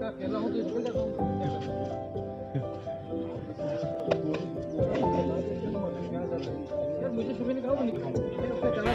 का अकेला हूँ तो इसको जाता हूँ। यार मुझे सुबह ने कहा वो निकल चला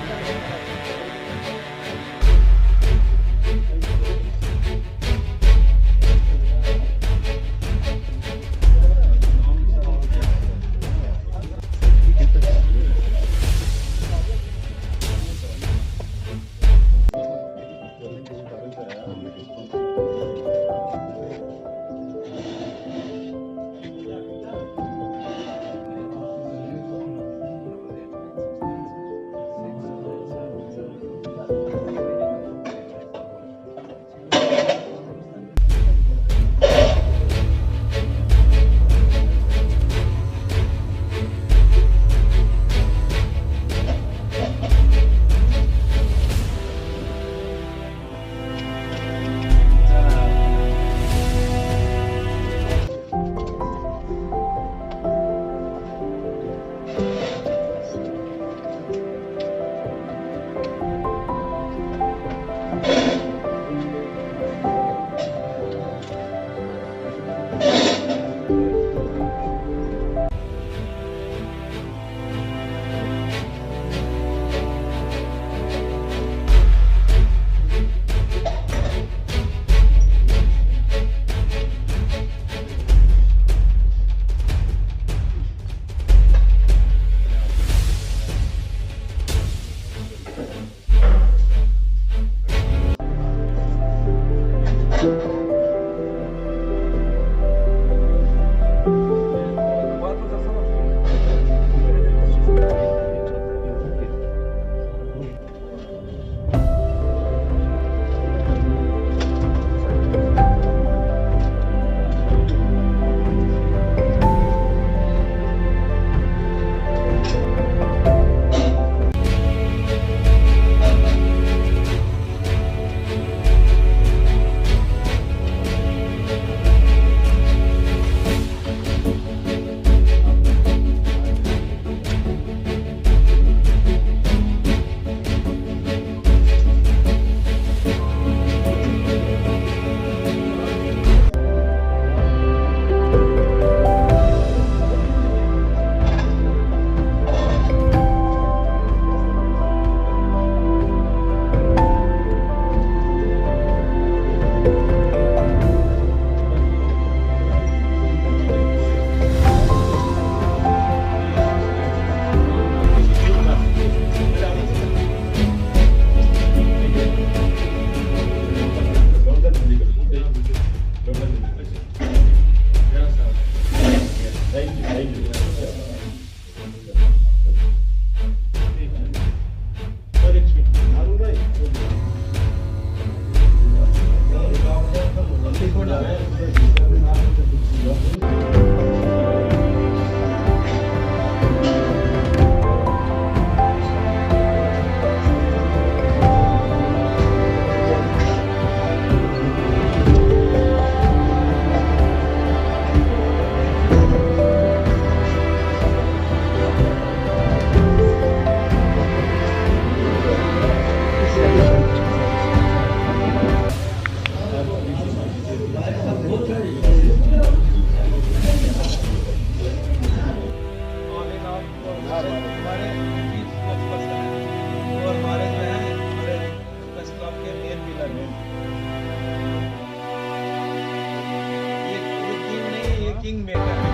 किंग मेकर है,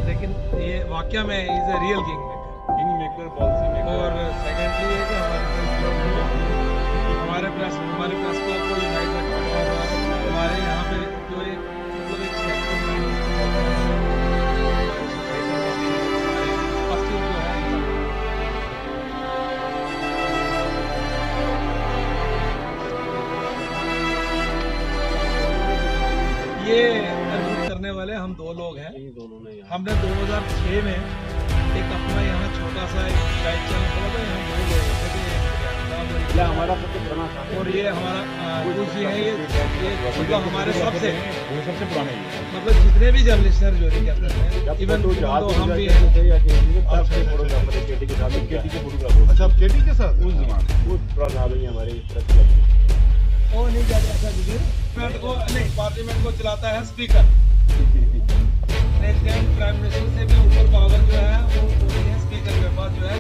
लेकिन ये वाकया में is a real king maker policy maker. और सेकेंडली है कि हमारे प्रेस क्लब को यूनाइट रखा और हमारे यहाँ पे जो एक मतलब एक सेक्टर जो है ये करने वाले हम दो लोग हैं। हमने 2006 में एक अपना यहाँ छोटा सा एक गाइड चैनल खोला था। यहाँ दो लोग थे, हमारा सबसे पुराना था और ये हमारा कुछ है ये मतलब हमारे सबसे पुराने मतलब जितने भी जर्नलिस्ट जो कहते हैं इवन तो हम भी हैं। अच्छा केटी के साथ उस जमाने वो पुराना हमारे वो नहीं जाते ऐसा पार्लियामेंट को चलाता है स्पीकर, प्रेसिडेंट प्राइम मिनिस्टर से भी ऊपर पावर जो है वो होती है स्पीकर के पास जो है।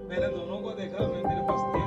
मैंने दोनों को देखा, मैं मेरे पास थे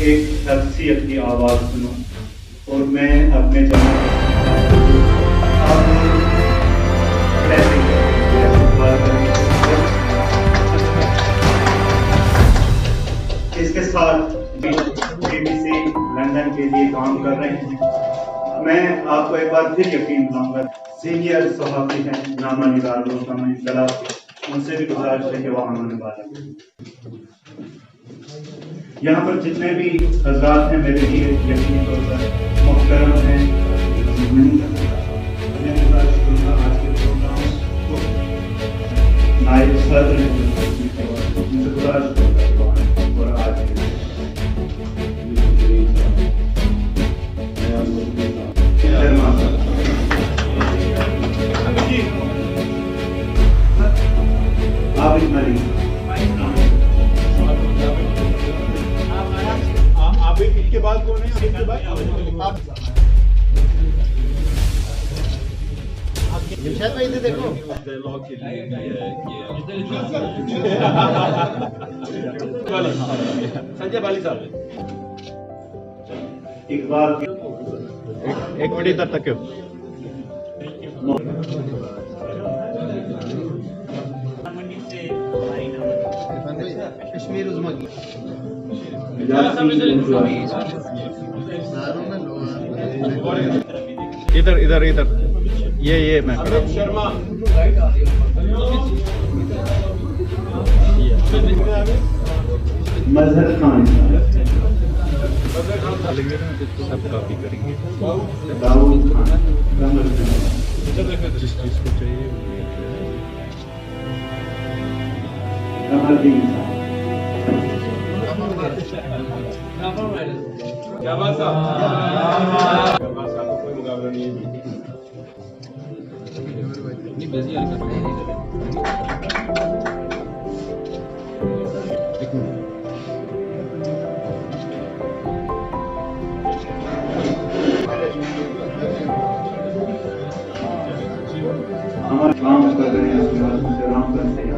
एक शख्सियत की आवाज़ सुनो और मैं अपने इसके साथ BBC लंदन के लिए काम कर रहे हैं। मैं आपको एक बार फिर यकीन दिलाऊंगा, सीनियर सहाफ़ी हैं नामानिगार लोग, उनसे भी गुजारिश है कि वो आने वाले यहाँ पर जितने भी हज़रात हैं मेरे लिए यकीनी तौर पर मुहतरम हैं। मैं गुजारिश करूँगा आज के प्रोग्राम को नायब सदर उनसे गुजारिश करूँगा और आज आप इतना नहीं के बाद कौन है? इसके बाद शायद भाई इधर देखो संजय बाली साहब एक बार एक मिनट इधर तक कश्मीर उज़्मा की इधर इधर इधर ये मैं शर्मा मजहर खान सब कॉपी करेंगे। दाऊद खान जिस चीज को चाहिए क्या बात साहब कोई मुकाबला नहीं है। हमारे काम कर रहे हैं राम करते हैं।